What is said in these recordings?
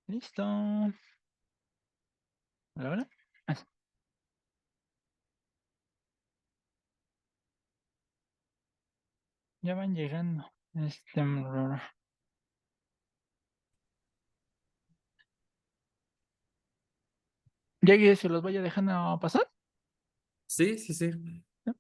Listo. Hola, hola. Ah, ya van llegando. Ya que se los vaya dejando pasar. Sí, sí, sí. ¿No?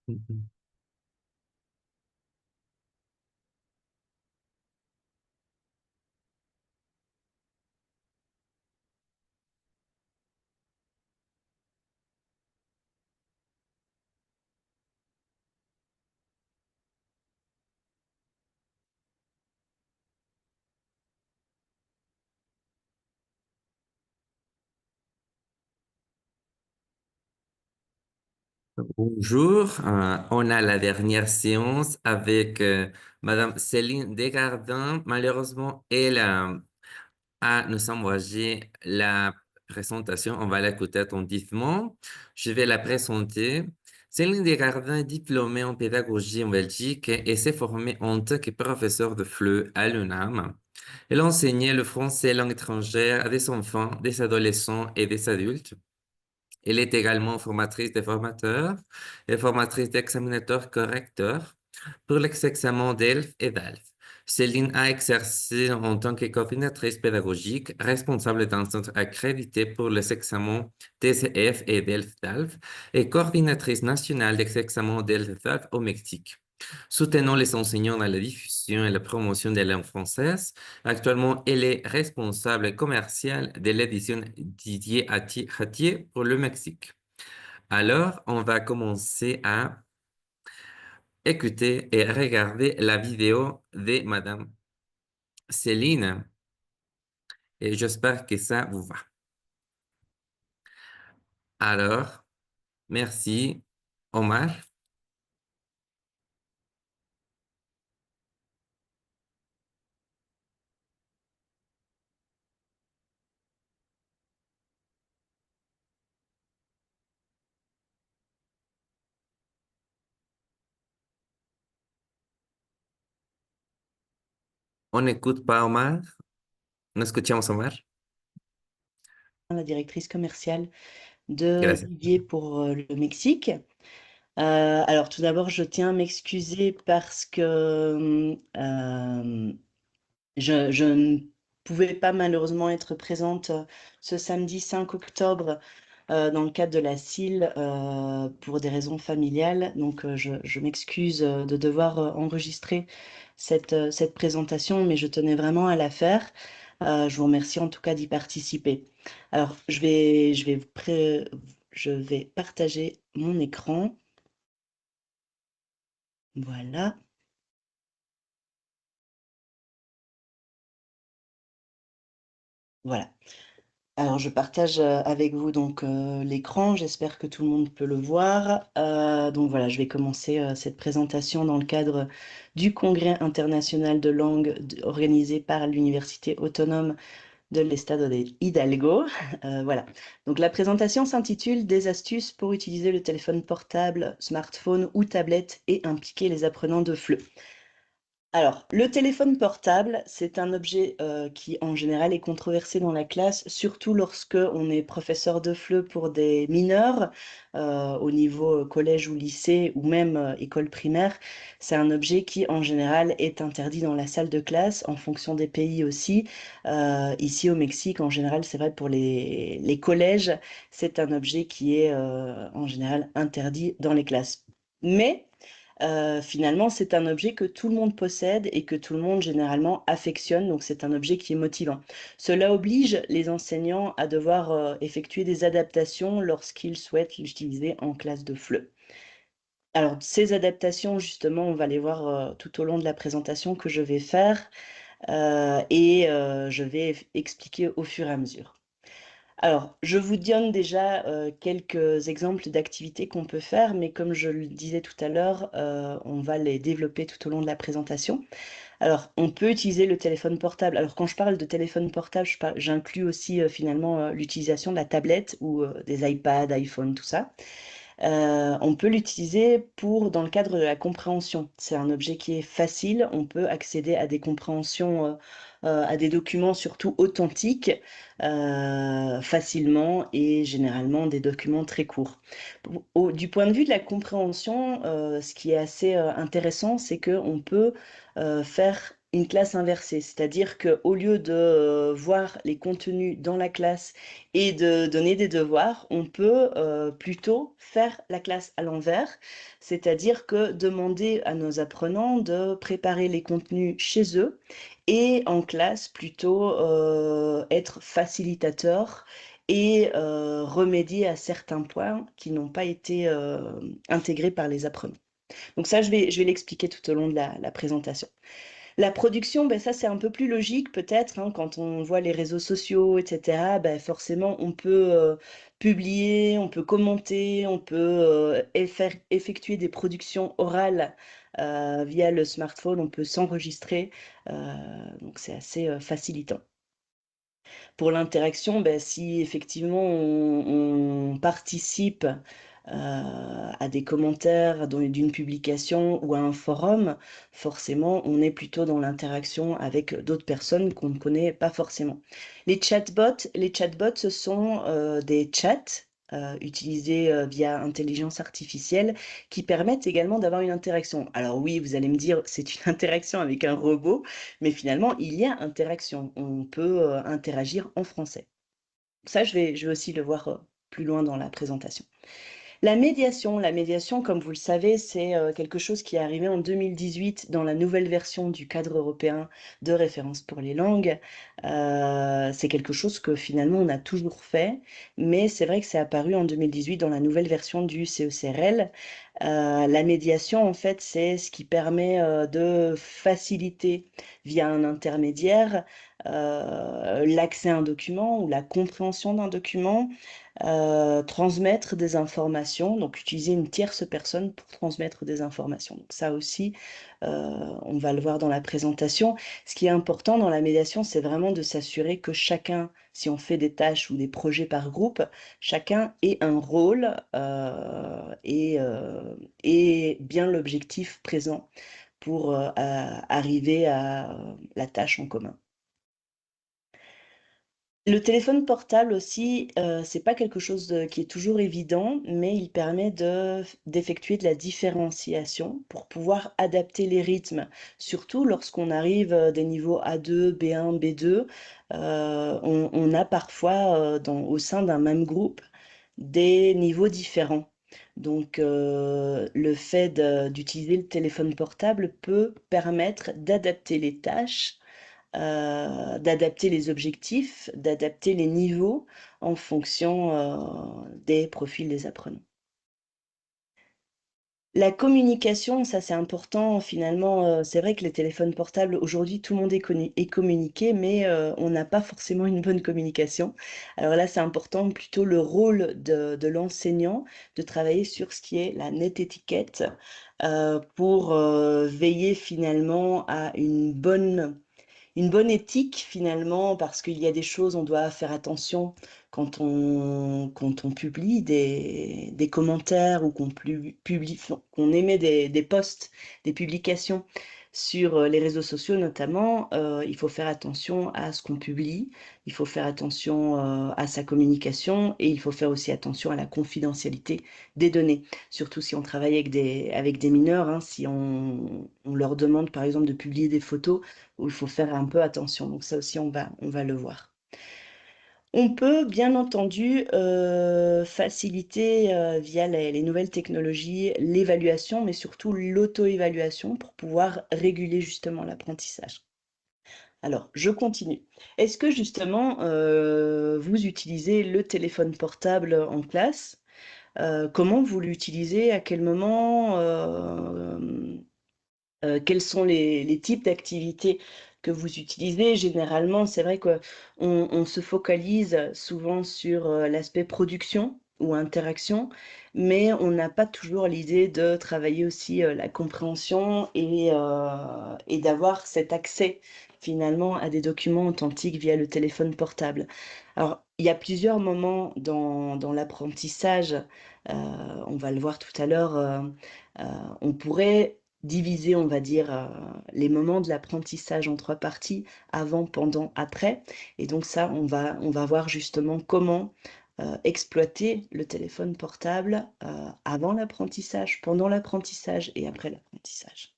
Mhm. Bonjour, on a la dernière séance avec Madame Céline Desgardins. Malheureusement, elle a nous envoyé la présentation. On va l'écouter attentivement. Je vais la présenter. Céline Desgardins est diplômée en pédagogie en Belgique et s'est formée en tant que professeure de FLE à l'UNAM. Elle enseignait le français langue étrangère à des enfants, des adolescents et des adultes. Elle est également formatrice des formateurs et formatrice d'examinateurs correcteurs pour les examens d'ELF et d'ALF. Céline a exercé en tant que coordinatrice pédagogique responsable d'un centre accrédité pour les examens TCF et d'ELF-DALF et coordinatrice nationale des examens d'ELF-DALF au Mexique. Soutenant les enseignants dans la diffusion et la promotion des langues françaises, actuellement, elle est responsable commerciale de l'édition Didier Hatier pour le Mexique. Alors, on va commencer à écouter et regarder la vidéo de Madame Céline et j'espère que ça vous va. Alors, merci, Omar. On n'écoute pas Omar. No escuchamos Omar. La directrice commerciale de Gracias. Didier pour le Mexique. Alors tout d'abord, je tiens à m'excuser parce que je ne pouvais pas malheureusement être présente ce samedi 5 octobre dans le cadre de la CIL pour des raisons familiales. Donc je m'excuse de devoir enregistrer cette présentation, mais je tenais vraiment à la faire. Je vous remercie en tout cas d'y participer. Alors je vais partager mon écran. Voilà. Voilà. Alors, je partage avec vous donc l'écran. J'espère que tout le monde peut le voir. Donc voilà, je vais commencer cette présentation dans le cadre du Congrès international de langue organisé par l'Université autonome de l'Estado de Hidalgo. Voilà. Donc la présentation s'intitule Des astuces pour utiliser le téléphone portable, smartphone ou tablette et impliquer les apprenants de FLE. Alors, le téléphone portable, c'est un objet qui, en général, est controversé dans la classe, surtout lorsque on est professeur de FLE pour des mineurs au niveau collège ou lycée ou même école primaire. C'est un objet qui, en général, est interdit dans la salle de classe, en fonction des pays aussi. Ici, au Mexique, en général, c'est vrai pour les collèges, c'est un objet qui est, en général, interdit dans les classes. Mais finalement, c'est un objet que tout le monde possède et que tout le monde généralement affectionne, donc c'est un objet qui est motivant. Cela oblige les enseignants à devoir effectuer des adaptations lorsqu'ils souhaitent l'utiliser en classe de FLE. Alors, ces adaptations, justement, on va les voir tout au long de la présentation que je vais faire et je vais expliquer au fur et à mesure. Alors, je vous donne déjà quelques exemples d'activités qu'on peut faire, mais comme je le disais tout à l'heure, on va les développer tout au long de la présentation. Alors, on peut utiliser le téléphone portable. Alors, quand je parle de téléphone portable, j'inclus aussi finalement l'utilisation de la tablette ou des iPads, iPhone, tout ça. On peut l'utiliser dans le cadre de la compréhension. C'est un objet qui est facile, on peut accéder à des compréhensions, à des documents surtout authentiques, facilement et généralement des documents très courts. Du point de vue de la compréhension, ce qui est assez intéressant, c'est qu'on peut faire une classe inversée, c'est-à-dire qu'au lieu de voir les contenus dans la classe et de donner des devoirs, on peut plutôt faire la classe à l'envers, c'est-à-dire que demander à nos apprenants de préparer les contenus chez eux et en classe plutôt être facilitateur et remédier à certains points qui n'ont pas été intégrés par les apprenants. Donc ça, je vais l'expliquer tout au long de la présentation. La production, ben ça c'est un peu plus logique peut-être, hein, quand on voit les réseaux sociaux, etc. Ben forcément, on peut publier, on peut commenter, on peut effectuer des productions orales via le smartphone, on peut s'enregistrer, donc c'est assez facilitant. Pour l'interaction, ben, si effectivement on participe à des commentaires d'une publication ou à un forum, forcément, on est plutôt dans l'interaction avec d'autres personnes qu'on ne connaît pas forcément. Les chatbots, ce sont des chats utilisés via intelligence artificielle qui permettent également d'avoir une interaction. Alors oui, vous allez me dire, c'est une interaction avec un robot, mais finalement, il y a interaction. On peut interagir en français. Ça, je vais aussi le voir plus loin dans la présentation. La médiation, comme vous le savez, c'est quelque chose qui est arrivé en 2018 dans la nouvelle version du cadre européen de référence pour les langues. C'est quelque chose que finalement on a toujours fait, mais c'est vrai que c'est apparu en 2018 dans la nouvelle version du CECRL. La médiation, en fait, c'est ce qui permet de faciliter via un intermédiaire l'accès à un document ou la compréhension d'un document, transmettre des informations, donc utiliser une tierce personne pour transmettre des informations. Donc ça aussi, on va le voir dans la présentation. Ce qui est important dans la médiation, c'est vraiment de s'assurer que chacun, si on fait des tâches ou des projets par groupe, chacun ait un rôle et bien l'objectif présent pour arriver à la tâche en commun. Le téléphone portable aussi, c'est pas quelque chose qui est toujours évident, mais il permet d'effectuer de la différenciation pour pouvoir adapter les rythmes. Surtout lorsqu'on arrive des niveaux A2, B1, B2, on a parfois au sein d'un même groupe des niveaux différents. Donc, le fait d'utiliser le téléphone portable peut permettre d'adapter les tâches, d'adapter les objectifs, d'adapter les niveaux en fonction des profils des apprenants. La communication, ça c'est important finalement, c'est vrai que les téléphones portables, aujourd'hui tout le monde est communiqué, mais on n'a pas forcément une bonne communication. Alors là, c'est important plutôt le rôle de l'enseignant de travailler sur ce qui est la nette étiquette pour veiller finalement à une bonne éthique finalement, parce qu'il y a des choses, on doit faire attention quand on publie des commentaires ou qu'on émet des posts, des publications sur les réseaux sociaux notamment, il faut faire attention à ce qu'on publie, il faut faire attention à sa communication et il faut faire aussi attention à la confidentialité des données, surtout si on travaille avec des mineurs, hein, si on leur demande par exemple de publier des photos où il faut faire un peu attention. Donc ça aussi, on va le voir. On peut bien entendu faciliter via les nouvelles technologies l'évaluation, mais surtout l'auto-évaluation pour pouvoir réguler justement l'apprentissage. Alors, je continue. Est-ce que justement vous utilisez le téléphone portable en classe? Comment vous l'utilisez? À quel moment? Quels sont les types d'activités que vous utilisez? Généralement, c'est vrai qu'on se focalise souvent sur, l'aspect production ou interaction, mais on n'a pas toujours l'idée de travailler aussi, la compréhension et d'avoir cet accès finalement à des documents authentiques via le téléphone portable. Alors, il y a plusieurs moments dans l'apprentissage, on va le voir tout à l'heure, on pourrait diviser, on va dire, les moments de l'apprentissage en 3 parties: avant, pendant, après. Et donc ça, on va voir justement comment, exploiter le téléphone portable, avant l'apprentissage, pendant l'apprentissage et après l'apprentissage.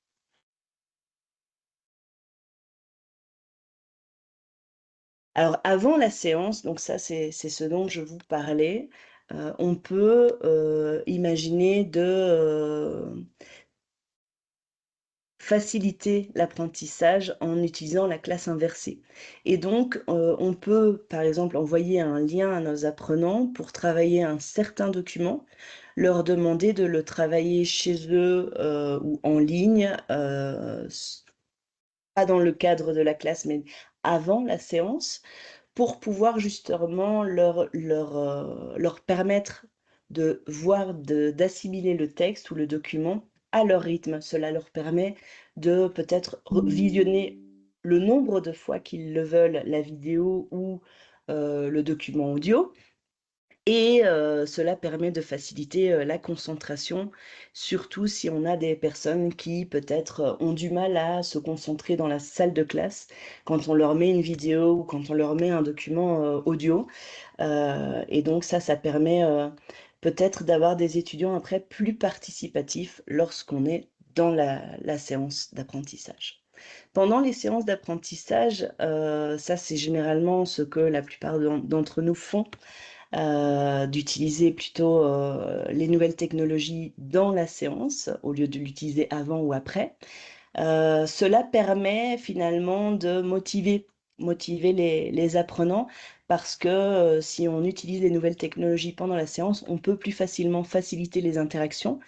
Alors avant la séance, donc ça c'est ce dont je vous parlais, on peut, imaginer de faciliter l'apprentissage en utilisant la classe inversée. Et donc, on peut, par exemple, envoyer un lien à nos apprenants pour travailler un certain document, leur demander de le travailler chez eux, ou en ligne, pas dans le cadre de la classe, mais avant la séance, pour pouvoir justement leur permettre de voir, d'assimiler le texte ou le document à leur rythme. Cela leur permet de peut-être visionner le nombre de fois qu'ils le veulent, la vidéo ou le document audio, et cela permet de faciliter, la concentration, surtout si on a des personnes qui peut-être, ont du mal à se concentrer dans la salle de classe quand on leur met une vidéo ou quand on leur met un document, audio. Et donc ça permet, peut-être d'avoir des étudiants après plus participatifs lorsqu'on est dans la séance d'apprentissage. Pendant les séances d'apprentissage, ça c'est généralement ce que la plupart d'entre nous font, d'utiliser plutôt, les nouvelles technologies dans la séance, au lieu de l'utiliser avant ou après. Cela permet finalement de motiver les apprenants parce que, si on utilise les nouvelles technologies pendant la séance, on peut plus facilement faciliter les interactions.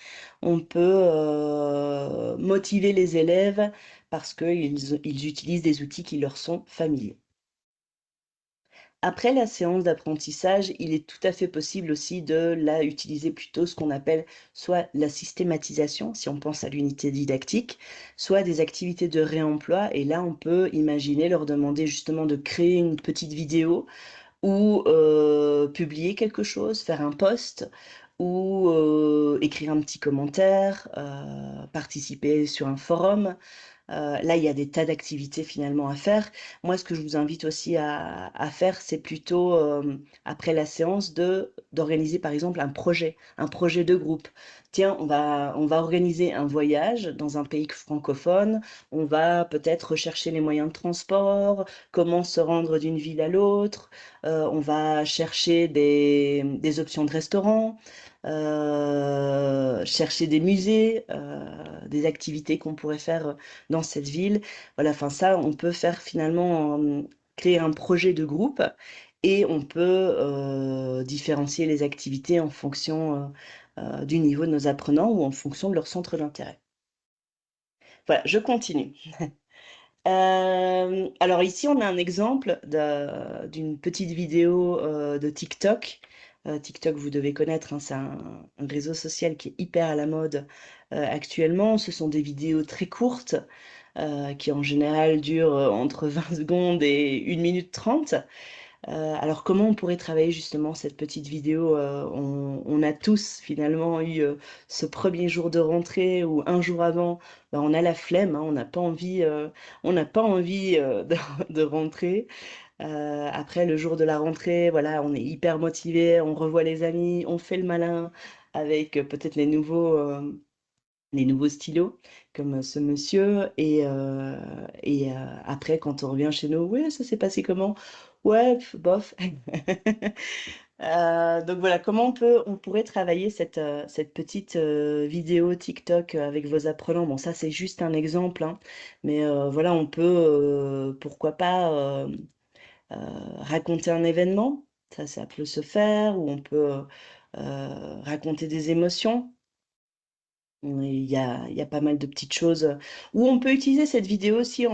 On peut, motiver les élèves parce qu'ils utilisent des outils qui leur sont familiers. Après la séance d'apprentissage, il est tout à fait possible aussi de utiliser plutôt ce qu'on appelle soit la systématisation, si on pense à l'unité didactique, soit des activités de réemploi. Et là, on peut imaginer leur demander justement de créer une petite vidéo ou publier quelque chose, faire un post ou écrire un petit commentaire, participer sur un forum. Là, il y a des tas d'activités finalement à faire. Moi, ce que je vous invite aussi à faire, c'est plutôt, après la séance, d'organiser par exemple un projet de groupe. Tiens, on va organiser un voyage dans un pays francophone, on va peut-être rechercher les moyens de transport, comment se rendre d'une ville à l'autre, on va chercher des options de restaurants, chercher des musées, des activités qu'on pourrait faire dans cette ville. Voilà, enfin ça, on peut faire finalement, créer un projet de groupe et on peut différencier les activités en fonction du niveau de nos apprenants ou en fonction de leur centre d'intérêt. Voilà, je continue. Alors ici, on a un exemple d'une petite vidéo de TikTok. TikTok, vous devez connaître, hein, c'est un réseau social qui est hyper à la mode actuellement. Ce sont des vidéos très courtes qui en général durent entre 20 secondes et 1 minute 30. Alors comment on pourrait travailler justement cette petite vidéo? On a tous finalement eu ce premier jour de rentrée ou un jour avant, bah, on a la flemme, hein, on n'a pas envie de rentrer. Après le jour de la rentrée, voilà, on est hyper motivé, on revoit les amis, on fait le malin avec peut-être les nouveaux les nouveaux stylos, comme ce monsieur. Après, quand on revient chez nous, ouais, ça s'est passé comment? Ouais, bof. Donc voilà, comment on pourrait travailler cette petite vidéo TikTok avec vos apprenants. Bon, ça c'est juste un exemple, hein, mais voilà, on peut, pourquoi pas, raconter un événement, ça peut se faire, ou on peut raconter des émotions. Il y a pas mal de petites choses où on peut utiliser cette vidéo aussi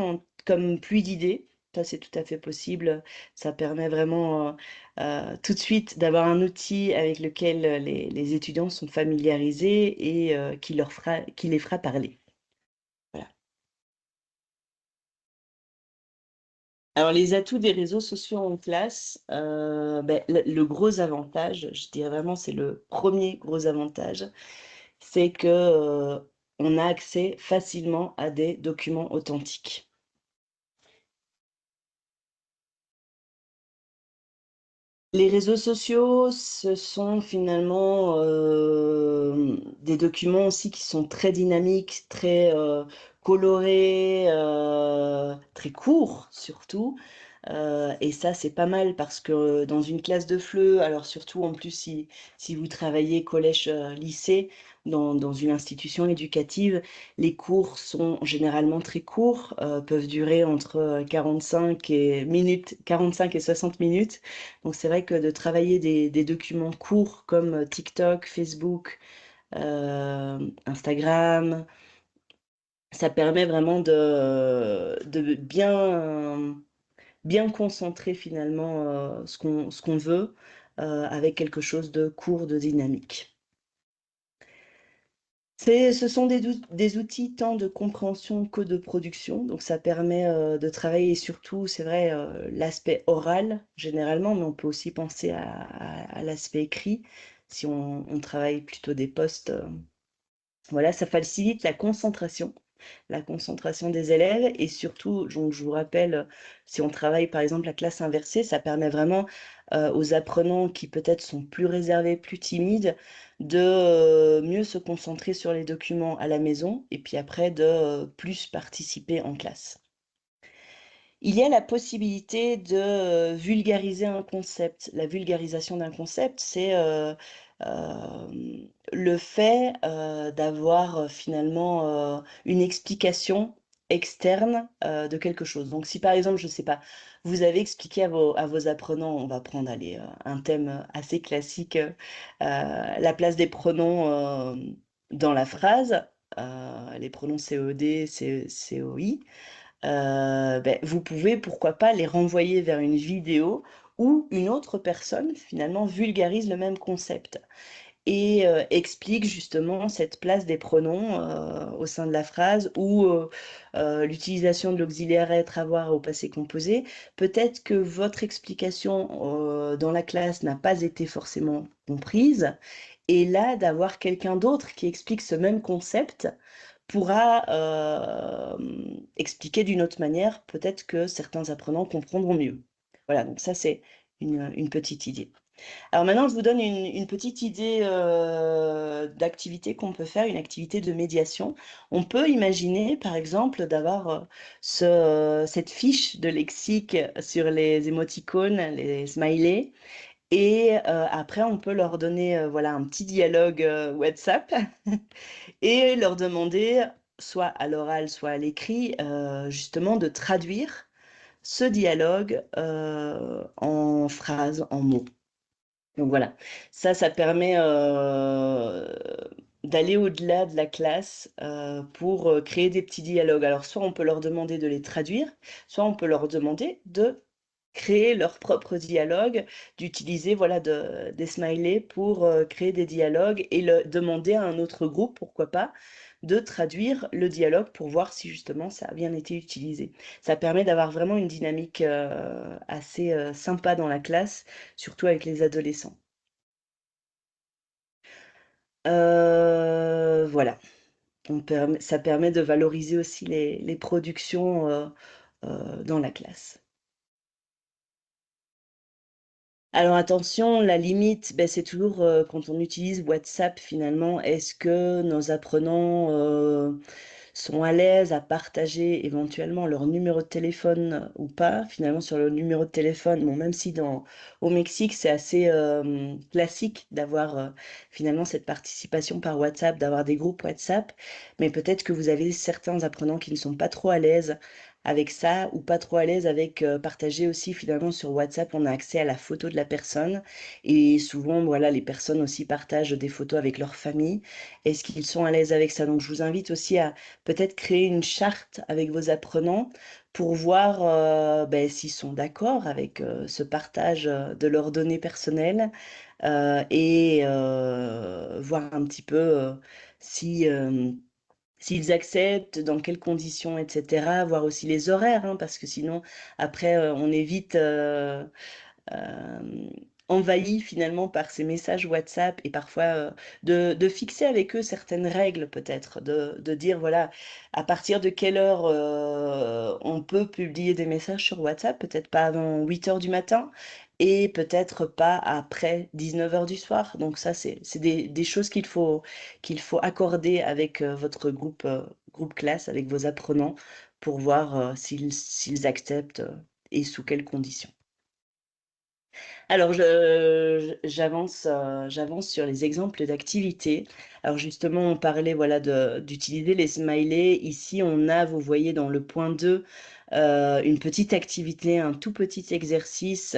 comme pluie d'idées. Ça, c'est tout à fait possible. Ça permet vraiment tout de suite d'avoir un outil avec lequel les étudiants sont familiarisés et qui les fera parler. Voilà. Alors, les atouts des réseaux sociaux en classe, ben, le gros avantage, je dirais vraiment, c'est le premier gros avantage, c'est que on a accès facilement à des documents authentiques. Les réseaux sociaux, ce sont finalement des documents aussi qui sont très dynamiques, très colorés, très courts surtout. Et ça, c'est pas mal parce que dans une classe de FLE, alors surtout en plus si vous travaillez collège, lycée, dans une institution éducative, les cours sont généralement très courts, peuvent durer entre 45 et 60 minutes. Donc c'est vrai que de travailler des documents courts comme TikTok, Facebook, Instagram, ça permet vraiment de bien concentrer finalement ce qu'on veut avec quelque chose de court, de dynamique. Ce sont des outils tant de compréhension que de production, donc ça permet de travailler surtout, c'est vrai, l'aspect oral généralement, mais on peut aussi penser à l'aspect écrit si on travaille plutôt des postes. Voilà, ça facilite la concentration des élèves et surtout, donc je vous rappelle, si on travaille par exemple la classe inversée, ça permet vraiment aux apprenants qui peut-être sont plus réservés, plus timides, de mieux se concentrer sur les documents à la maison et puis après de plus participer en classe. Il y a la possibilité de vulgariser un concept. La vulgarisation d'un concept, c'est le fait d'avoir finalement une explication externe de quelque chose. Donc si par exemple, je ne sais pas, vous avez expliqué à vos apprenants, on va prendre allez, un thème assez classique, la place des pronoms dans la phrase, les pronoms COD, COI. Beh, vous pouvez, pourquoi pas, les renvoyer vers une vidéo où une autre personne, finalement, vulgarise le même concept et explique justement cette place des pronoms au sein de la phrase ou l'utilisation de l'auxiliaire être, avoir au passé composé. Peut-être que votre explication dans la classe n'a pas été forcément comprise et là, d'avoir quelqu'un d'autre qui explique ce même concept pourra expliquer d'une autre manière, peut-être que certains apprenants comprendront mieux. Voilà, donc ça c'est une petite idée. Alors maintenant, je vous donne une petite idée d'activité qu'on peut faire, une activité de médiation. On peut imaginer, par exemple, d'avoir cette fiche de lexique sur les émoticônes, les smileys, et après, on peut leur donner voilà, un petit dialogue WhatsApp et leur demander, soit à l'oral, soit à l'écrit, justement de traduire ce dialogue en phrases, en mots. Donc voilà, ça permet d'aller au-delà de la classe pour créer des petits dialogues. Alors soit on peut leur demander de les traduire, soit on peut leur demander de créer leur propre dialogue, d'utiliser voilà, des smileys pour créer des dialogues et demander à un autre groupe, pourquoi pas, de traduire le dialogue pour voir si justement ça a bien été utilisé. Ça permet d'avoir vraiment une dynamique assez sympa dans la classe, surtout avec les adolescents. Voilà, ça permet de valoriser aussi les productions dans la classe. Alors attention, la limite, ben, c'est toujours quand on utilise WhatsApp finalement, est-ce que nos apprenants sont à l'aise à partager éventuellement leur numéro de téléphone ou pas. Finalement, sur le numéro de téléphone, bon, même si au Mexique, c'est assez classique d'avoir finalement cette participation par WhatsApp, d'avoir des groupes WhatsApp, mais peut-être que vous avez certains apprenants qui ne sont pas trop à l'aise avec ça ou pas trop à l'aise avec partager aussi finalement sur WhatsApp, on a accès à la photo de la personne et souvent voilà les personnes aussi partagent des photos avec leur famille. Est-ce qu'ils sont à l'aise avec ça? Donc je vous invite aussi à peut-être créer une charte avec vos apprenants pour voir ben, s'ils sont d'accord avec ce partage de leurs données personnelles et voir un petit peu si, s'ils acceptent, dans quelles conditions, etc. Voir aussi les horaires, hein, parce que sinon, après, on est vite euh, envahis finalement par ces messages WhatsApp et parfois de fixer avec eux certaines règles peut-être, de dire voilà, à partir de quelle heure on peut publier des messages sur WhatsApp, peut-être pas avant 8 heures du matin et peut-être pas après 19 heures du soir. Donc ça, c'est des choses qu'il faut accorder avec votre groupe classe, avec vos apprenants pour voir s'ils acceptent et sous quelles conditions. Alors, j'avance sur les exemples d'activités. Alors, justement, on parlait voilà, d'utiliser les smileys. Ici, on a, vous voyez, dans le point 2, une petite activité, un tout petit exercice,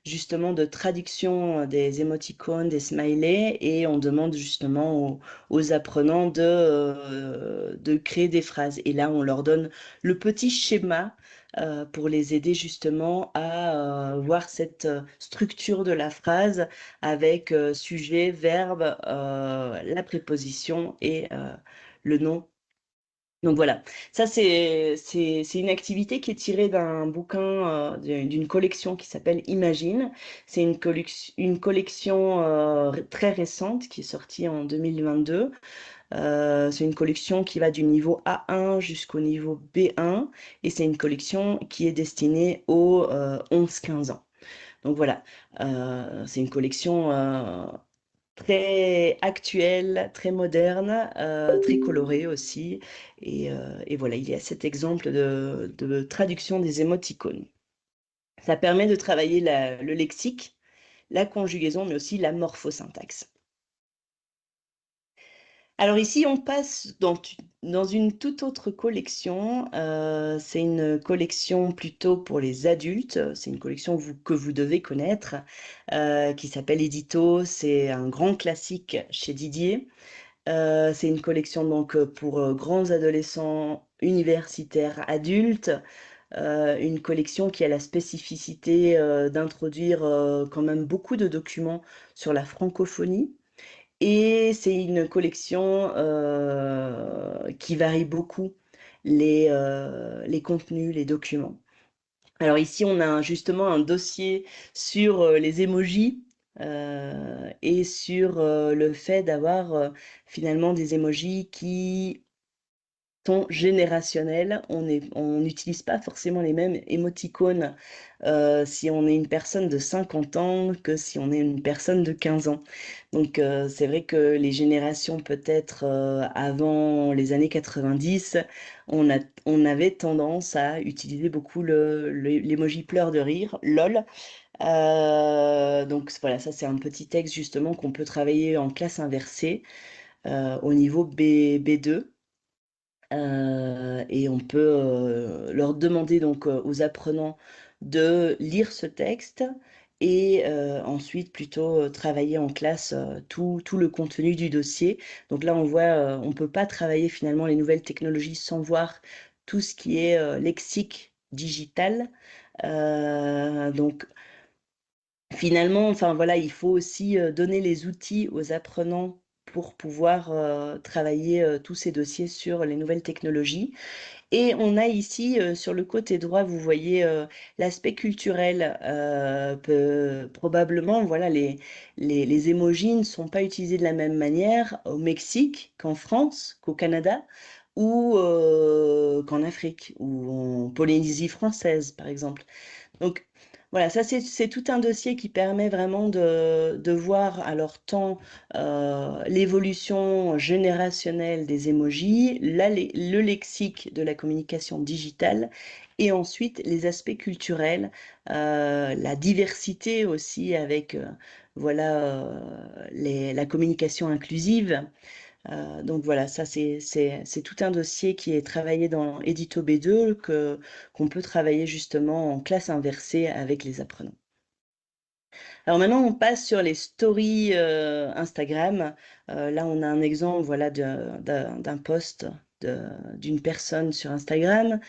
justement, de traduction des émoticônes, des smileys. Et on demande justement aux apprenants de créer des phrases. Et là, on leur donne le petit schéma pour les aider justement à voir cette structure de la phrase avec sujet, verbe, la préposition et le nom. Donc voilà, ça c'est une activité qui est tirée d'un bouquin, d'une collection qui s'appelle Imagine. C'est une collection très récente qui est sortie en 2022. C'est une collection qui va du niveau A1 jusqu'au niveau B1 et c'est une collection qui est destinée aux 11-15 ans. Donc voilà, c'est une collection très actuelle, très moderne, très colorée aussi. Et voilà, il y a cet exemple de traduction des émoticônes. Ça permet de travailler le lexique, la conjugaison, mais aussi la morphosyntaxe. Alors ici, on passe dans une toute autre collection. C'est une collection plutôt pour les adultes. C'est une collection que vous devez connaître, qui s'appelle Édito. C'est un grand classique chez Didier. C'est une collection donc pour grands adolescents, universitaires, adultes. Une collection qui a la spécificité d'introduire quand même beaucoup de documents sur la francophonie. Et c'est une collection qui varie beaucoup les contenus, les documents. Alors ici, on a justement un dossier sur les emojis et sur le fait d'avoir finalement des emojis qui sont générationnels. On n'utilise pas forcément les mêmes émoticônes si on est une personne de 50 ans que si on est une personne de 15 ans. Donc c'est vrai que les générations peut-être avant les années 90, on avait tendance à utiliser beaucoup l'emoji pleurs de rire, lol. Donc voilà, ça c'est un petit texte justement qu'on peut travailler en classe inversée au niveau B2. Et on peut leur demander donc aux apprenants de lire ce texte et ensuite plutôt travailler en classe tout le contenu du dossier. Donc là, on voit, on ne peut pas travailler finalement les nouvelles technologies sans voir tout ce qui est lexique digital. Donc finalement, enfin voilà, il faut aussi donner les outils aux apprenants pour pouvoir travailler tous ces dossiers sur les nouvelles technologies. Et on a ici, sur le côté droit, vous voyez l'aspect culturel. Probablement, voilà, les émojis ne sont pas utilisés de la même manière au Mexique qu'en France, qu'au Canada ou qu'en Afrique ou en Polynésie française, par exemple. Donc, Voilà, ça c'est tout un dossier qui permet vraiment de voir alors tant l'évolution générationnelle des emojis, le lexique de la communication digitale et ensuite les aspects culturels, la diversité aussi avec voilà la communication inclusive. Donc voilà, ça c'est tout un dossier qui est travaillé dans Édito B2 qu'on peut travailler justement en classe inversée avec les apprenants. Alors maintenant, on passe sur les stories Instagram. Là, on a un exemple voilà, d'un post d'une personne sur Instagram.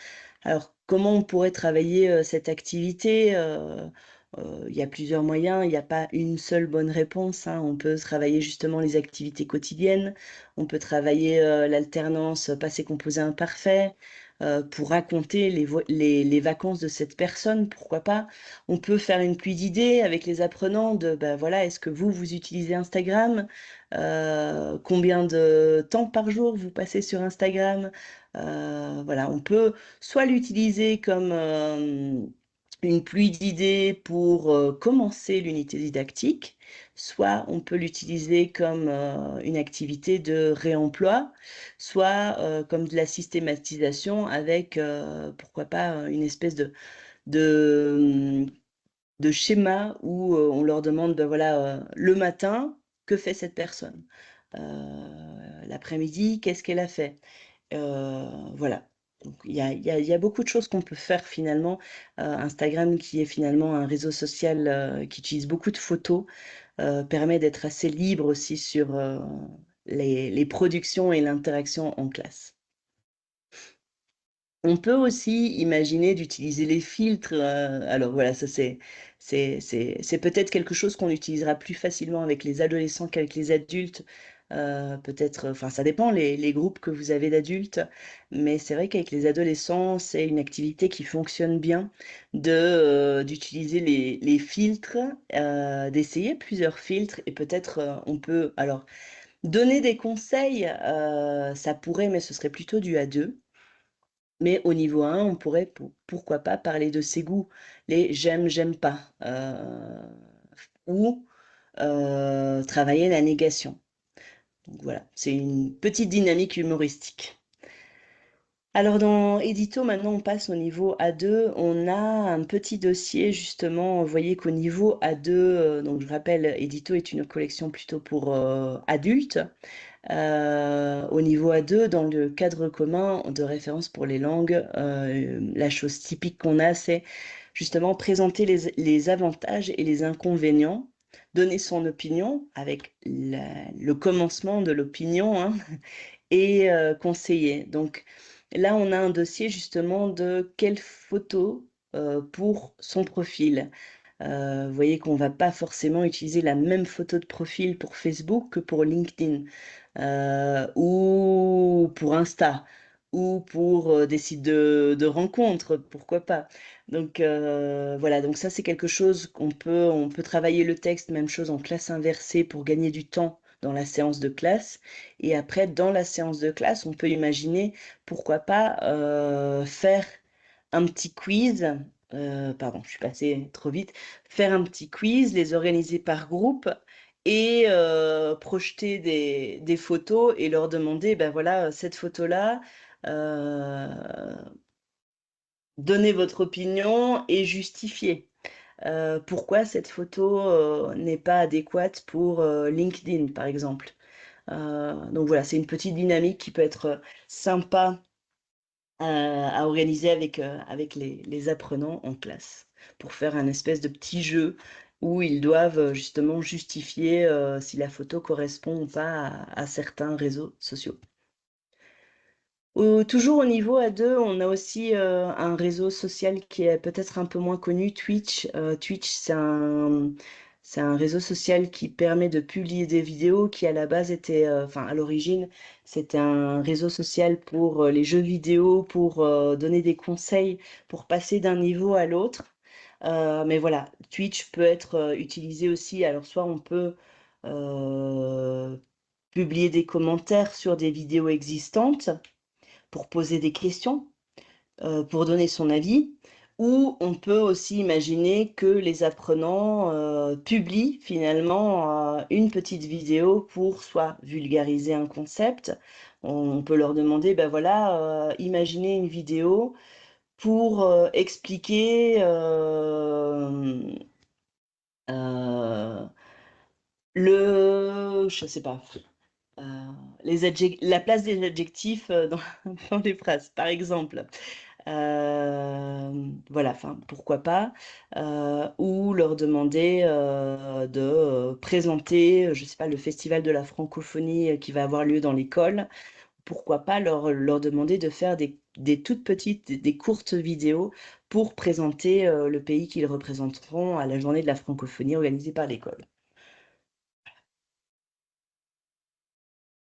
Alors, comment on pourrait travailler cette activité? Il y a plusieurs moyens, il n'y a pas une seule bonne réponse, hein. On peut travailler justement les activités quotidiennes, on peut travailler l'alternance passé, composé, imparfait, pour raconter les vacances de cette personne, pourquoi pas. On peut faire une pluie d'idées avec les apprenants de, ben voilà, est-ce que vous utilisez Instagram? Combien de temps par jour vous passez sur Instagram? Voilà, on peut soit l'utiliser comme une pluie d'idées pour commencer l'unité didactique, soit on peut l'utiliser comme une activité de réemploi, soit comme de la systématisation avec, pourquoi pas, une espèce de, de schéma où on leur demande, ben voilà, le matin, que fait cette personne? L'après-midi, qu'est-ce qu'elle a fait? Voilà. Donc il y a beaucoup de choses qu'on peut faire finalement. Instagram, qui est finalement un réseau social qui utilise beaucoup de photos, permet d'être assez libre aussi sur les productions et l'interaction en classe. On peut aussi imaginer d'utiliser les filtres. Alors voilà, ça c'est peut-être quelque chose qu'on utilisera plus facilement avec les adolescents qu'avec les adultes. Peut-être, enfin ça dépend les groupes que vous avez d'adultes, mais c'est vrai qu'avec les adolescents, c'est une activité qui fonctionne bien d'utiliser les filtres, d'essayer plusieurs filtres et peut-être on peut alors donner des conseils, ça pourrait, mais ce serait plutôt du A2. Mais au niveau 1, on pourrait pourquoi pas parler de ses goûts, les j'aime, j'aime pas, ou travailler la négation. Donc voilà, c'est une petite dynamique humoristique. Alors dans Édito, maintenant on passe au niveau A2. On a un petit dossier justement, vous voyez qu'au niveau A2, donc je rappelle, Édito est une collection plutôt pour adultes. Au niveau A2, dans le cadre commun de référence pour les langues, la chose typique qu'on a, c'est justement présenter les avantages et les inconvénients, donner son opinion avec le commencement de l'opinion, hein, et conseiller. Donc là, on a un dossier justement de quelle photo pour son profil. Vous voyez qu'on va pas forcément utiliser la même photo de profil pour Facebook que pour LinkedIn, ou pour Insta, ou pour des sites de rencontres, pourquoi pas. Donc voilà, donc ça c'est quelque chose on peut travailler le texte, même chose en classe inversée pour gagner du temps dans la séance de classe. Et après, dans la séance de classe, on peut imaginer, pourquoi pas, faire un petit quiz. Pardon, je suis passée trop vite. Faire un petit quiz, les organiser par groupe et projeter des photos et leur demander, ben voilà, cette photo-là, donnez votre opinion et justifiez. Pourquoi cette photo n'est pas adéquate pour LinkedIn, par exemple. Donc voilà, c'est une petite dynamique qui peut être sympa à organiser avec les apprenants en classe pour faire un espèce de petit jeu où ils doivent justement justifier si la photo correspond ou pas à certains réseaux sociaux. Toujours au niveau A2, on a aussi un réseau social qui est peut-être un peu moins connu, Twitch. Twitch, c'est un réseau social qui permet de publier des vidéos qui à la base était, enfin à l'origine, c'était un réseau social pour les jeux vidéo, pour donner des conseils, pour passer d'un niveau à l'autre. Mais voilà, Twitch peut être utilisé aussi. Alors soit on peut euh, publier des commentaires sur des vidéos existantes pour poser des questions, pour donner son avis, Ou on peut aussi imaginer que les apprenants publient finalement une petite vidéo pour soit vulgariser un concept. On peut leur demander, ben voilà, imaginez une vidéo pour expliquer je sais pas, la place des adjectifs dans les phrases, par exemple. Voilà, enfin, pourquoi pas, ou leur demander de présenter, je sais pas, le festival de la francophonie qui va avoir lieu dans l'école. Pourquoi pas leur demander de faire des toutes petites, des courtes vidéos pour présenter le pays qu'ils représenteront à la journée de la francophonie organisée par l'école.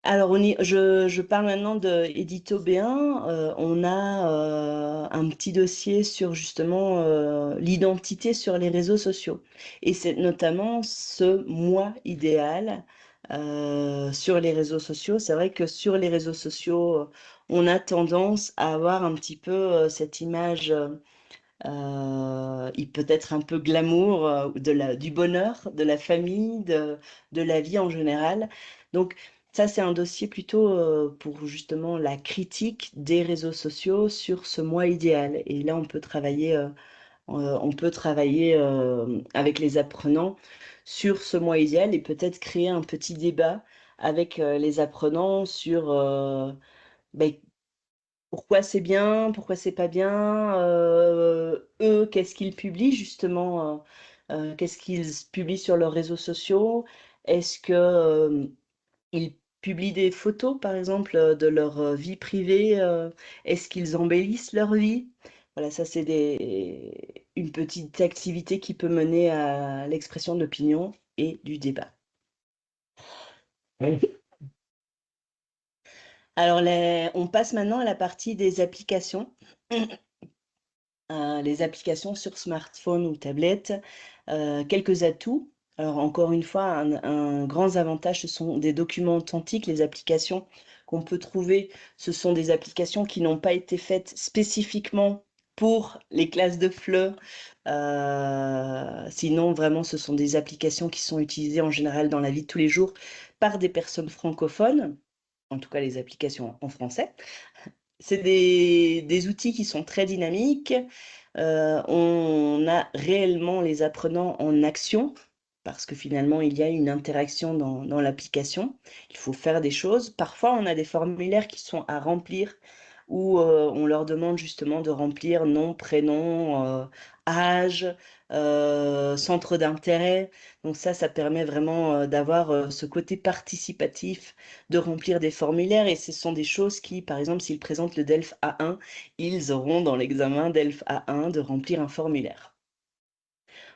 Alors, je parle maintenant de Édito B1. On a un petit dossier sur justement l'identité sur les réseaux sociaux. Et c'est notamment ce moi idéal sur les réseaux sociaux. C'est vrai que sur les réseaux sociaux, on a tendance à avoir un petit peu cette image, il peut être un peu glamour du bonheur, de la famille, de la vie en général. Donc, ça, c'est un dossier plutôt pour justement la critique des réseaux sociaux sur ce moi idéal. Et là, on peut travailler avec les apprenants sur ce moi idéal et peut-être créer un petit débat avec les apprenants sur ben, pourquoi c'est bien, pourquoi c'est pas bien, eux, qu'est-ce qu'ils publient justement, qu'est-ce qu'ils publient sur leurs réseaux sociaux? Est-ce que ils publient des photos, par exemple, de leur vie privée? Est-ce qu'ils embellissent leur vie? Voilà, ça c'est une petite activité qui peut mener à l'expression de l'opinion et du débat. Alors, on passe maintenant à la partie des applications. Les applications sur smartphone ou tablette, quelques atouts. Alors encore une fois, un grand avantage, ce sont des documents authentiques. Les applications qu'on peut trouver, ce sont des applications qui n'ont pas été faites spécifiquement pour les classes de FLE. Sinon, vraiment, ce sont des applications qui sont utilisées en général dans la vie de tous les jours par des personnes francophones, en tout cas les applications en français. C'est des outils qui sont très dynamiques. On a réellement les apprenants en action parce que finalement, il y a une interaction dans l'application. Il faut faire des choses. Parfois, on a des formulaires qui sont à remplir où on leur demande justement de remplir nom, prénom, âge, centre d'intérêt. Donc ça permet vraiment d'avoir ce côté participatif, de remplir des formulaires. Et ce sont des choses qui, par exemple, s'ils présentent le DELF A1, ils auront dans l'examen DELF A1 de remplir un formulaire.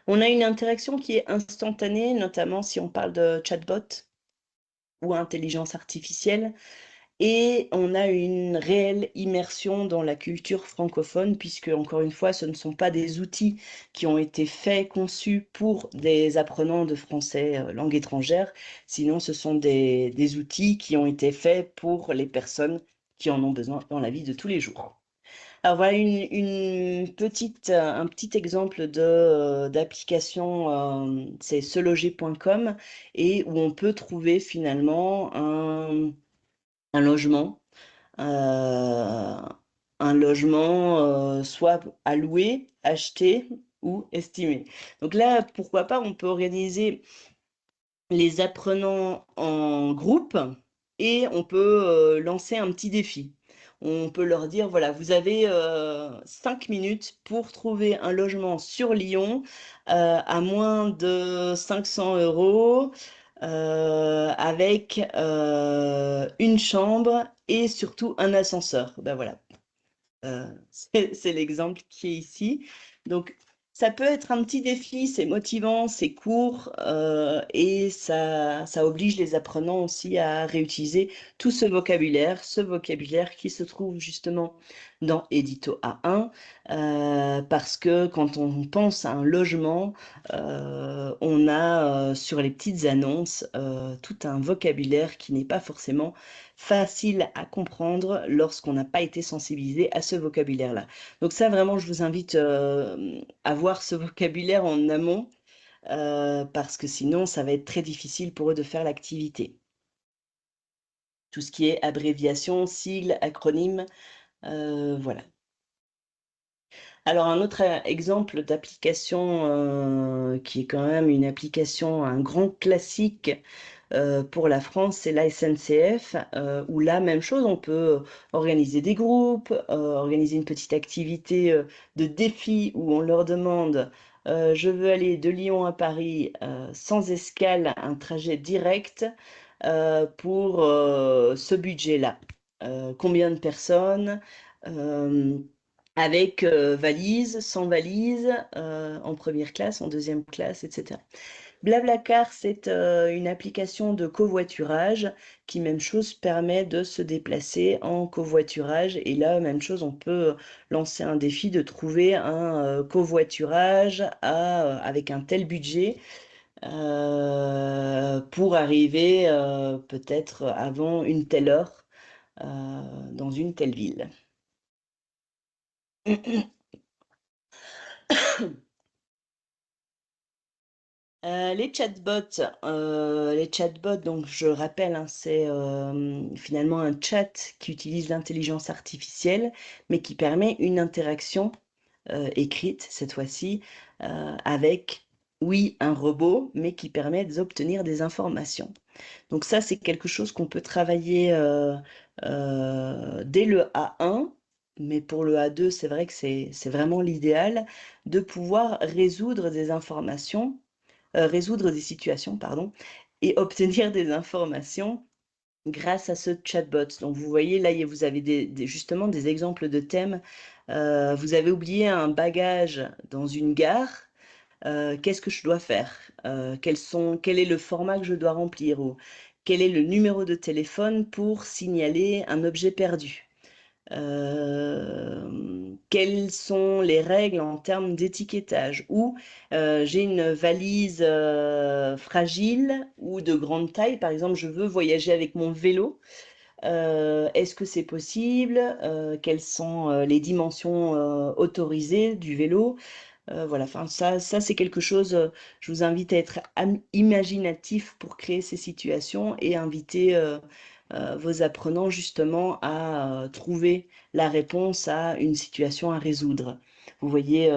On a une interaction qui est instantanée, notamment si on parle de chatbot ou intelligence artificielle. Et on a une réelle immersion dans la culture francophone, puisque, encore une fois, ce ne sont pas des outils qui ont été faits, conçus pour des apprenants de français langue étrangère, sinon ce sont des outils qui ont été faits pour les personnes qui en ont besoin dans la vie de tous les jours. Alors voilà un petit exemple d'application, c'est seloger.com, et où on peut trouver finalement un logement, euh, soit à louer, acheter ou estimé. Donc là, pourquoi pas, on peut organiser les apprenants en groupe et on peut lancer un petit défi. On peut leur dire, voilà, vous avez 5 minutes pour trouver un logement sur Lyon à moins de 500 euros avec une chambre et surtout un ascenseur. Ben voilà, c'est l'exemple qui est ici. Donc, ça peut être un petit défi, c'est motivant, c'est court et ça oblige les apprenants aussi à réutiliser tout ce vocabulaire qui se trouve justement dans Édito A1 parce que quand on pense à un logement, on a sur les petites annonces tout un vocabulaire qui n'est pas forcément facile à comprendre lorsqu'on n'a pas été sensibilisé à ce vocabulaire-là. Donc ça, vraiment, je vous invite à voir ce vocabulaire en amont, parce que sinon, ça va être très difficile pour eux de faire l'activité. Tout ce qui est abréviation, sigles, acronymes, voilà. Alors un autre exemple d'application qui est quand même une application, un grand classique pour la France, c'est la SNCF, où là, même chose, on peut organiser des groupes, organiser une petite activité de défi où on leur demande je veux aller de Lyon à Paris sans escale, un trajet direct pour ce budget-là. Combien de personnes avec valise, sans valise, en première classe, en deuxième classe, etc. Blablacar, c'est une application de covoiturage qui, même chose, permet de se déplacer en covoiturage. Et là, même chose, on peut lancer un défi de trouver un covoiturage avec un tel budget pour arriver peut-être avant une telle heure dans une telle ville. Les chatbots, donc je rappelle, hein, c'est finalement un chat qui utilise l'intelligence artificielle, mais qui permet une interaction écrite cette fois-ci avec, oui, un robot, mais qui permet d'obtenir des informations. Donc ça, c'est quelque chose qu'on peut travailler dès le A1, mais pour le A2, c'est vrai que c'est vraiment l'idéal de pouvoir résoudre des informations, résoudre des situations, pardon, et obtenir des informations grâce à ce chatbot. Donc vous voyez, là, vous avez justement des exemples de thèmes. Vous avez oublié un bagage dans une gare. Qu'est-ce que je dois faire? Quel est le format que je dois remplir? Ou quel est le numéro de téléphone pour signaler un objet perdu? Quelles sont les règles en termes d'étiquetage? Ou j'ai une valise fragile ou de grande taille, par exemple, je veux voyager avec mon vélo. Est-ce que c'est possible? Quelles sont les dimensions autorisées du vélo? Voilà, enfin ça c'est quelque chose, je vous invite à être imaginatif pour créer ces situations et inviter vos apprenants justement à trouver la réponse à une situation à résoudre. Vous voyez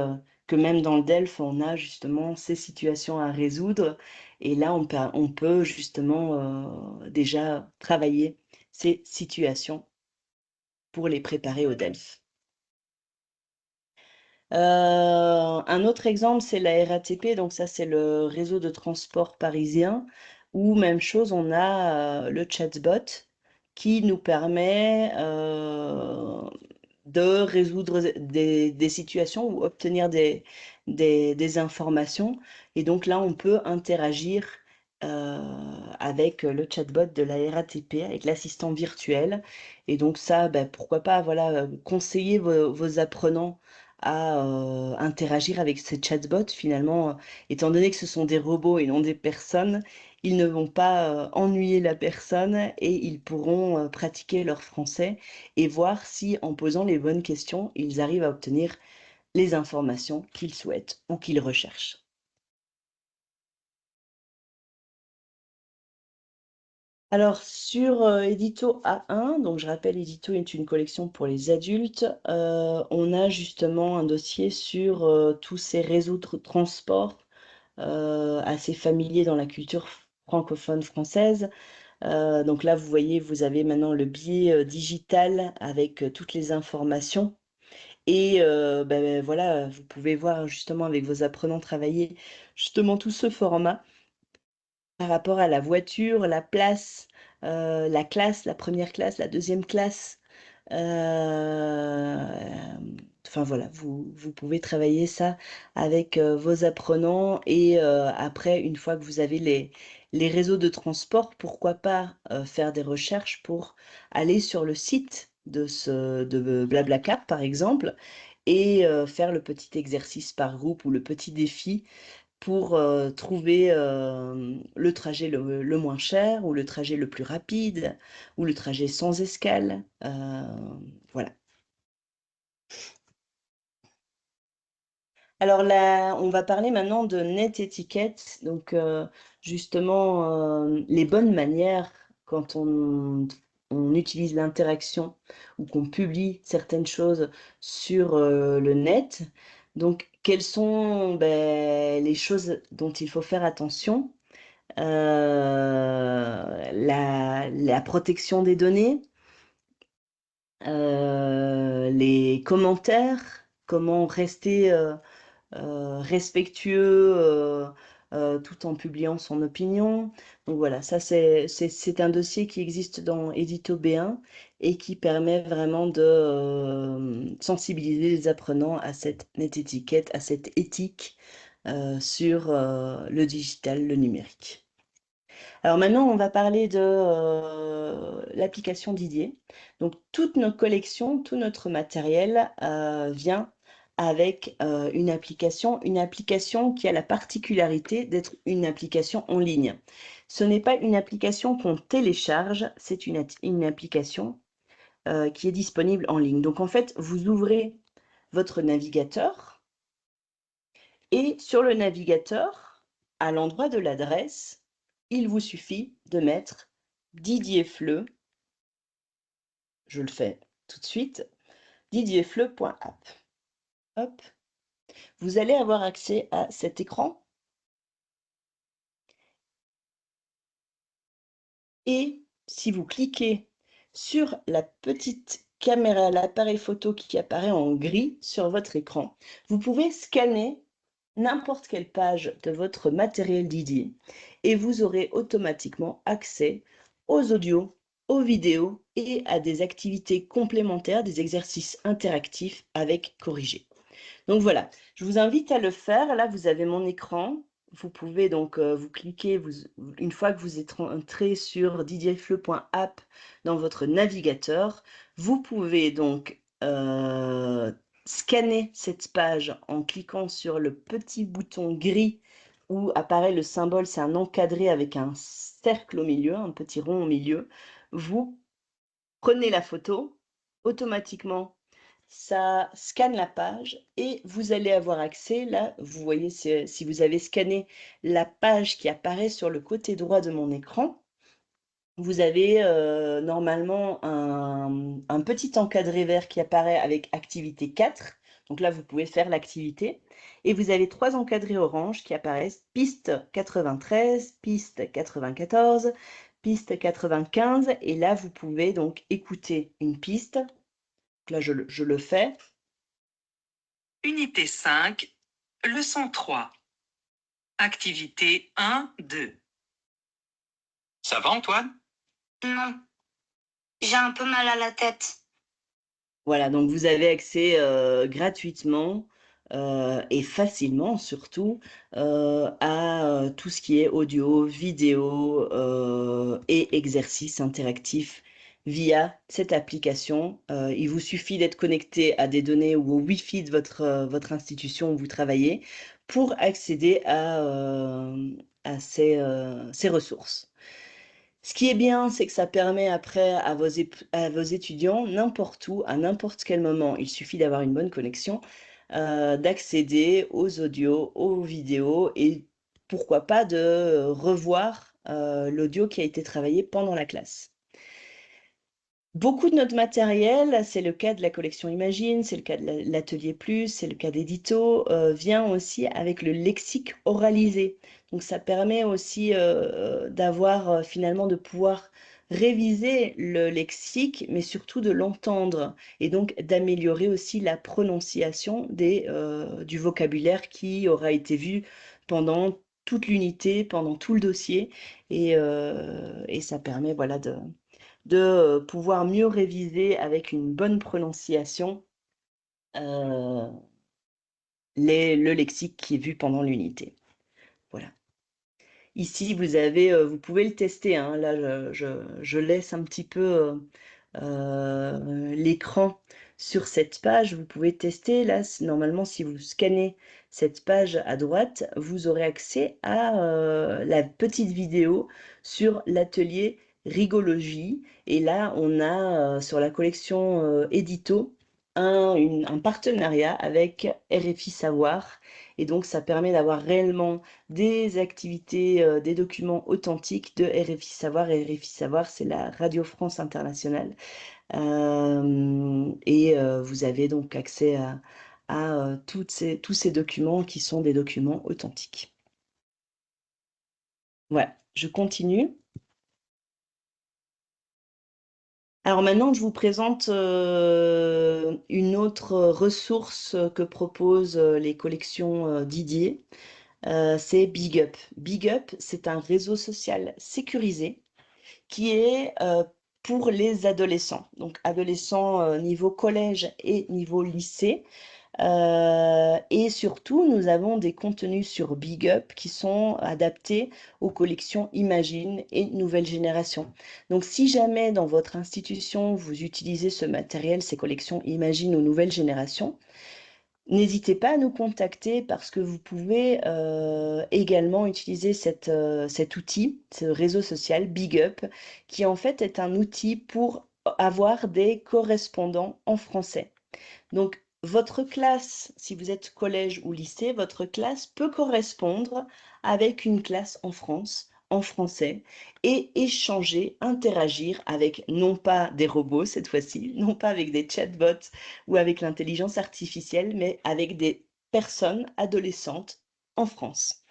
que même dans le DELF, on a justement ces situations à résoudre et là, on peut justement déjà travailler ces situations pour les préparer au DELF. Un autre exemple, c'est la RATP, donc ça c'est le réseau de transport parisien, où même chose, on a le chatbot qui nous permet de résoudre des situations ou obtenir des informations. Et donc là, on peut interagir avec le chatbot de la RATP, avec l'assistant virtuel. Et donc ça, ben, pourquoi pas, voilà, conseiller vos apprenants à interagir avec ces chatbots. Finalement, étant donné que ce sont des robots et non des personnes, ils ne vont pas ennuyer la personne et ils pourront pratiquer leur français et voir si, en posant les bonnes questions, ils arrivent à obtenir les informations qu'ils souhaitent ou qu'ils recherchent. Alors, sur Édito A1, donc je rappelle, Édito est une collection pour les adultes, on a justement un dossier sur tous ces réseaux de transport assez familiers dans la culture francophone française. Donc là, vous voyez, vous avez maintenant le billet digital avec toutes les informations. Et ben, voilà, vous pouvez voir justement avec vos apprenants travailler justement tout ce format par rapport à la voiture, la place, la classe, la première classe, la deuxième classe. Enfin voilà, vous pouvez travailler ça avec vos apprenants et après, une fois que vous avez les réseaux de transport, pourquoi pas faire des recherches pour aller sur le site de Blablacar, par exemple, et faire le petit exercice par groupe ou le petit défi pour trouver le trajet le moins cher ou le trajet le plus rapide ou le trajet sans escale. Voilà. Alors là, on va parler maintenant de NetEtiquette, donc justement les bonnes manières quand on utilise l'interaction ou qu'on publie certaines choses sur le net. Donc, quelles sont les choses dont il faut faire attention? La protection des données, les commentaires, comment rester respectueux tout en publiant son opinion. Donc voilà, ça c'est un dossier qui existe dans Édito B1 et qui permet vraiment de sensibiliser les apprenants à cette étiquette, à cette éthique sur le digital, le numérique. Alors maintenant, on va parler de l'application Didier. Donc toute notre collection, tout notre matériel vient avec une application qui a la particularité d'être une application en ligne. Ce n'est pas une application qu'on télécharge, c'est une application qui est disponible en ligne. Donc en fait, vous ouvrez votre navigateur et sur le navigateur, à l'endroit de l'adresse, il vous suffit de mettre Didier Fleu, je le fais tout de suite, didierfleu.app. Hop, vous allez avoir accès à cet écran et si vous cliquez sur la petite caméra, l'appareil photo qui apparaît en gris sur votre écran, vous pouvez scanner n'importe quelle page de votre matériel Didier et vous aurez automatiquement accès aux audios, aux vidéos et à des activités complémentaires, des exercices interactifs avec corrigé. Donc voilà, je vous invite à le faire. Là, vous avez mon écran. Vous pouvez donc vous cliquer, une fois que vous êtes entré sur didierfleu.app dans votre navigateur, vous pouvez donc scanner cette page en cliquant sur le petit bouton gris où apparaît le symbole, c'est un encadré avec un cercle au milieu, un petit rond au milieu. Vous prenez la photo, automatiquement ça scanne la page et vous allez avoir accès, là, vous voyez, si vous avez scanné la page qui apparaît sur le côté droit de mon écran, vous avez normalement un petit encadré vert qui apparaît avec activité 4. Donc là, vous pouvez faire l'activité. Et vous avez 3 encadrés orange qui apparaissent, piste 93, piste 94, piste 95. Et là, vous pouvez donc écouter une piste. Là, je le fais. Unité 5, leçon 3. Activité 1, 2. Ça va, Antoine? Non, j'ai un peu mal à la tête. Voilà, donc vous avez accès gratuitement et facilement surtout à tout ce qui est audio, vidéo et exercices interactifs via cette application. Il vous suffit d'être connecté à des données ou au Wi-Fi de votre institution où vous travaillez pour accéder à ces ressources. Ce qui est bien, c'est que ça permet après à vos étudiants, n'importe où, à n'importe quel moment, il suffit d'avoir une bonne connexion, d'accéder aux audios, aux vidéos et pourquoi pas de revoir l'audio qui a été travaillé pendant la classe. Beaucoup de notre matériel, c'est le cas de la collection Imagine, c'est le cas de l'Atelier Plus, c'est le cas d'Édito, vient aussi avec le lexique oralisé. Donc ça permet aussi d'avoir finalement de pouvoir réviser le lexique, mais surtout de l'entendre et donc d'améliorer aussi la prononciation du vocabulaire qui aura été vu pendant toute l'unité, pendant tout le dossier. Et ça permet voilà, de pouvoir mieux réviser avec une bonne prononciation le lexique qui est vu pendant l'unité. Voilà. Ici, vous pouvez le tester, hein. Là, je laisse un petit peu l'écran sur cette page, vous pouvez tester. Là, normalement, si vous scannez cette page à droite, vous aurez accès à la petite vidéo sur l'atelier Rigologie. Et là, on a sur la collection édito un partenariat avec RFI Savoir. Et donc, ça permet d'avoir réellement des activités, des documents authentiques de RFI Savoir. Et RFI Savoir, c'est la Radio France Internationale. Vous avez donc accès à tous ces documents qui sont des documents authentiques. Voilà, je continue. Alors maintenant, je vous présente une autre ressource que proposent les collections Didier. C'est Big Up. Big Up, c'est un réseau social sécurisé qui est pour les adolescents. Donc adolescents niveau collège et niveau lycée. Et surtout, nous avons des contenus sur Big Up qui sont adaptés aux collections Imagine et Nouvelle Génération. Donc, si jamais dans votre institution, vous utilisez ce matériel, ces collections Imagine ou Nouvelle Génération, n'hésitez pas à nous contacter parce que vous pouvez également utiliser cet outil, ce réseau social Big Up, qui en fait est un outil pour avoir des correspondants en français. Donc, votre classe, si vous êtes collège ou lycée, votre classe peut correspondre avec une classe en France, en français, et échanger, interagir avec non pas des robots cette fois-ci, non pas avec des chatbots ou avec l'intelligence artificielle, mais avec des personnes adolescentes en France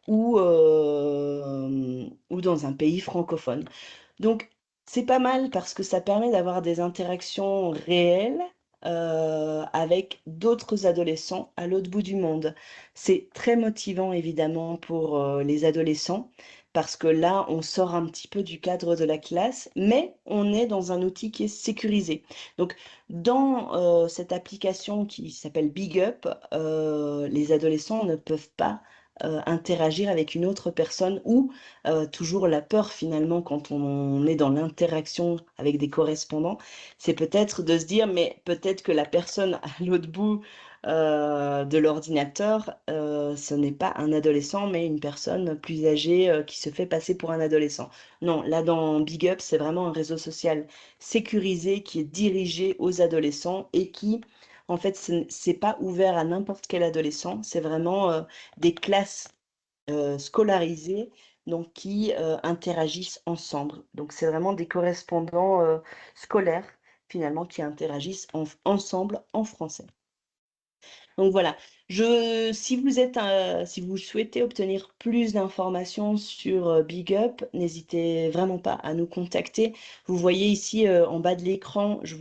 ou dans un pays francophone. Donc, c'est pas mal parce que ça permet d'avoir des interactions réelles avec d'autres adolescents à l'autre bout du monde. C'est très motivant évidemment pour les adolescents parce que là, on sort un petit peu du cadre de la classe, mais on est dans un outil qui est sécurisé. Donc, dans cette application qui s'appelle Big Up, les adolescents ne peuvent pas interagir avec une autre personne ou toujours la peur finalement quand on est dans l'interaction avec des correspondants, c'est peut-être de se dire mais peut-être que la personne à l'autre bout de l'ordinateur, ce n'est pas un adolescent mais une personne plus âgée qui se fait passer pour un adolescent. Non, là dans Big Up, c'est vraiment un réseau social sécurisé qui est dirigé aux adolescents et qui en fait, c'est pas ouvert à n'importe quel adolescent, c'est vraiment des classes scolarisées donc qui interagissent ensemble. Donc c'est vraiment des correspondants scolaires finalement qui interagissent ensemble en français. Donc voilà, si vous souhaitez obtenir plus d'informations sur Big Up, n'hésitez vraiment pas à nous contacter. Vous voyez ici en bas de l'écran, je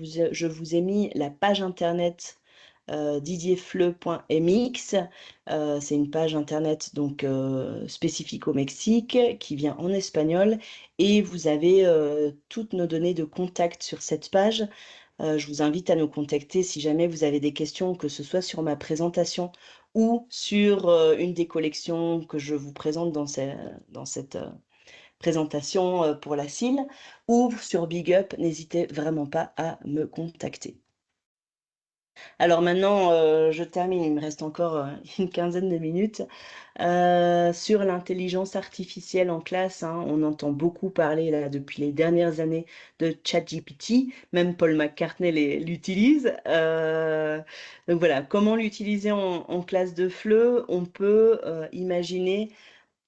vous ai mis la page internet didierfleu.mx. C'est une page internet donc spécifique au Mexique qui vient en espagnol et vous avez toutes nos données de contact sur cette page. Je vous invite à nous contacter si jamais vous avez des questions, que ce soit sur ma présentation ou sur une des collections que je vous présente dans cette présentation pour la CIL ou sur Big Up. N'hésitez vraiment pas à me contacter. Alors maintenant, je termine, il me reste encore une quinzaine de minutes. Sur l'intelligence artificielle en classe, hein, on entend beaucoup parler là, depuis les dernières années de ChatGPT, même Paul McCartney l'utilise. Donc voilà, comment l'utiliser en classe de FLE? On peut imaginer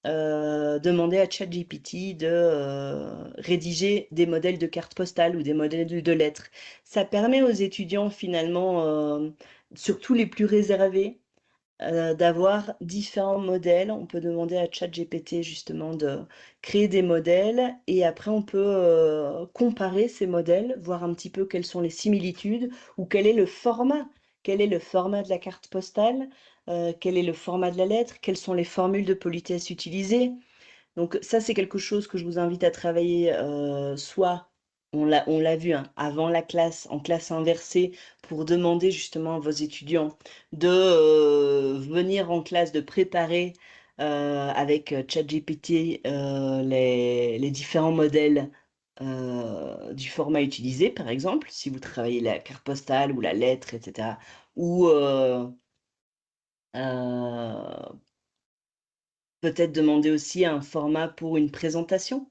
demander à ChatGPT de rédiger des modèles de cartes postales ou des modèles de lettres. Ça permet aux étudiants finalement, surtout les plus réservés, d'avoir différents modèles. On peut demander à ChatGPT justement de créer des modèles et après on peut comparer ces modèles, voir un petit peu quelles sont les similitudes ou quel est le format. Quel est le format de la carte postale? Quel est le format de la lettre? Quelles sont les formules de politesse utilisées? Donc ça, c'est quelque chose que je vous invite à travailler, soit on l'a vu, hein, avant la classe, en classe inversée, pour demander justement à vos étudiants de venir en classe, de préparer avec ChatGPT les différents modèles du format utilisé, par exemple, si vous travaillez la carte postale ou la lettre, etc. Ou peut-être demander aussi un format pour une présentation.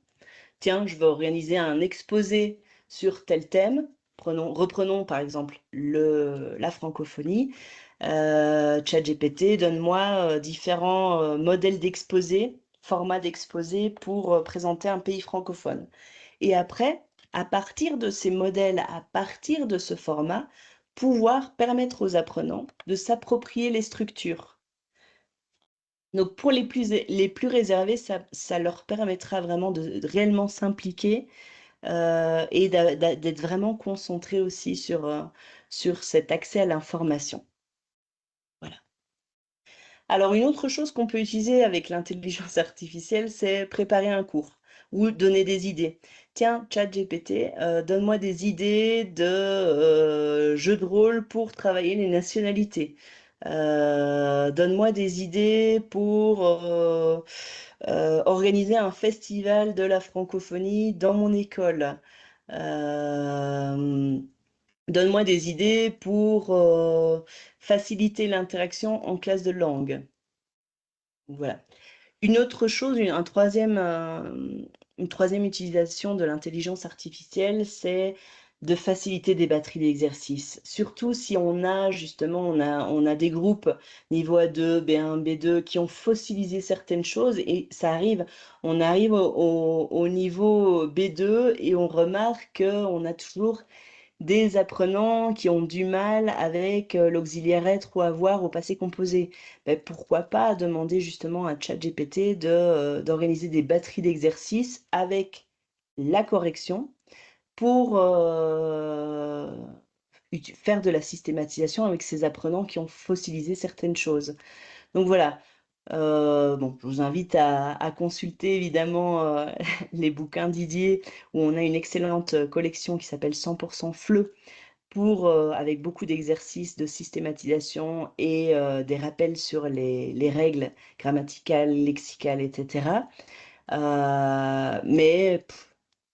Tiens, je veux organiser un exposé sur tel thème. Reprenons par exemple la francophonie. ChatGPT, donne-moi différents modèles d'exposé, formats d'exposé pour présenter un pays francophone. Et après, à partir de ces modèles, à partir de ce format, pouvoir permettre aux apprenants de s'approprier les structures. Donc pour les plus réservés, ça leur permettra vraiment de réellement s'impliquer et d'être vraiment concentrés aussi sur cet accès à l'information. Voilà. Alors une autre chose qu'on peut utiliser avec l'intelligence artificielle, c'est préparer un cours ou donner des idées. Tiens, ChatGPT, donne-moi des idées de jeux de rôle pour travailler les nationalités. Donne-moi des idées pour organiser un festival de la francophonie dans mon école. Donne-moi des idées pour faciliter l'interaction en classe de langue. Voilà. Une autre chose, une troisième utilisation de l'intelligence artificielle, c'est de faciliter des batteries d'exercice. Surtout si on a justement, on a des groupes niveau A2, B1, B2 qui ont fossilisé certaines choses et ça arrive, on arrive au niveau B2 et on remarque qu'on a toujours des apprenants qui ont du mal avec l'auxiliaire être ou avoir au passé composé. Ben, pourquoi pas demander justement à ChatGPT d'organiser des batteries d'exercices avec la correction pour faire de la systématisation avec ces apprenants qui ont fossilisé certaines choses. Donc voilà. Bon, je vous invite à consulter évidemment les bouquins Didier où on a une excellente collection qui s'appelle 100% FLE pour, avec beaucoup d'exercices de systématisation et des rappels sur les règles grammaticales, lexicales, etc. Mais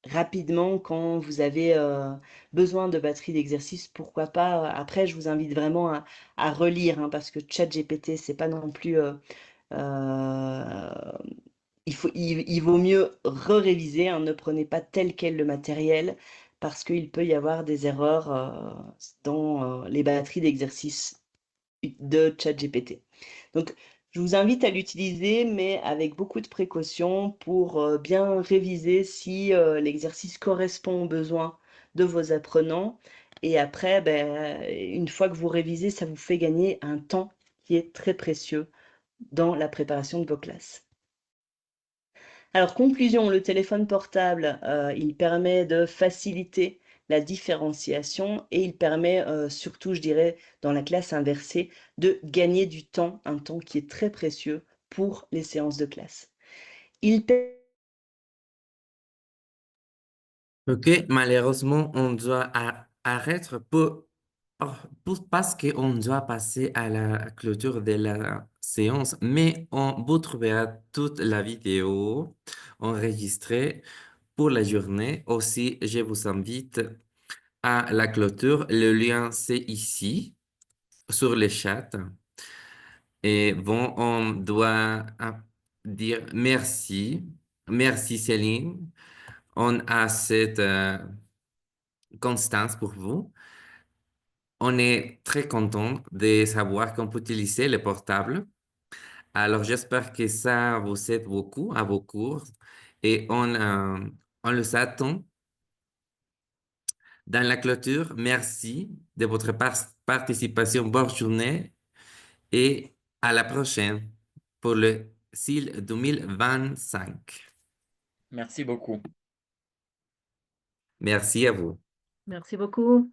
rapidement, quand vous avez besoin de batterie d'exercice, pourquoi pas. Après, je vous invite vraiment à relire, hein, parce que ChatGPT, c'est pas non plus. Il vaut mieux réviser, hein, ne prenez pas tel quel le matériel parce qu'il peut y avoir des erreurs dans les batteries d'exercice de ChatGPT. Donc, je vous invite à l'utiliser, mais avec beaucoup de précautions pour bien réviser si l'exercice correspond aux besoins de vos apprenants. Et après, ben, une fois que vous révisez, ça vous fait gagner un temps qui est très précieux dans la préparation de vos classes. Alors, conclusion, le téléphone portable, il permet de faciliter la différenciation et il permet surtout, je dirais, dans la classe inversée, de gagner du temps, un temps qui est très précieux pour les séances de classe. Ok, malheureusement, on doit arrêter parce qu'on doit passer à la clôture de la séance, mais on vous trouvera toute la vidéo enregistrée pour la journée. Aussi, je vous invite à la clôture. Le lien, c'est ici, sur le chat. Et bon, on doit dire merci. Merci Céline. On a cette constance pour vous. On est très content de savoir qu'on peut utiliser le portable. Alors, j'espère que ça vous aide beaucoup à vos cours et on les attend dans la clôture. Merci de votre participation. Bonne journée et à la prochaine pour le SIL 2025. Merci beaucoup. Merci à vous. Merci beaucoup.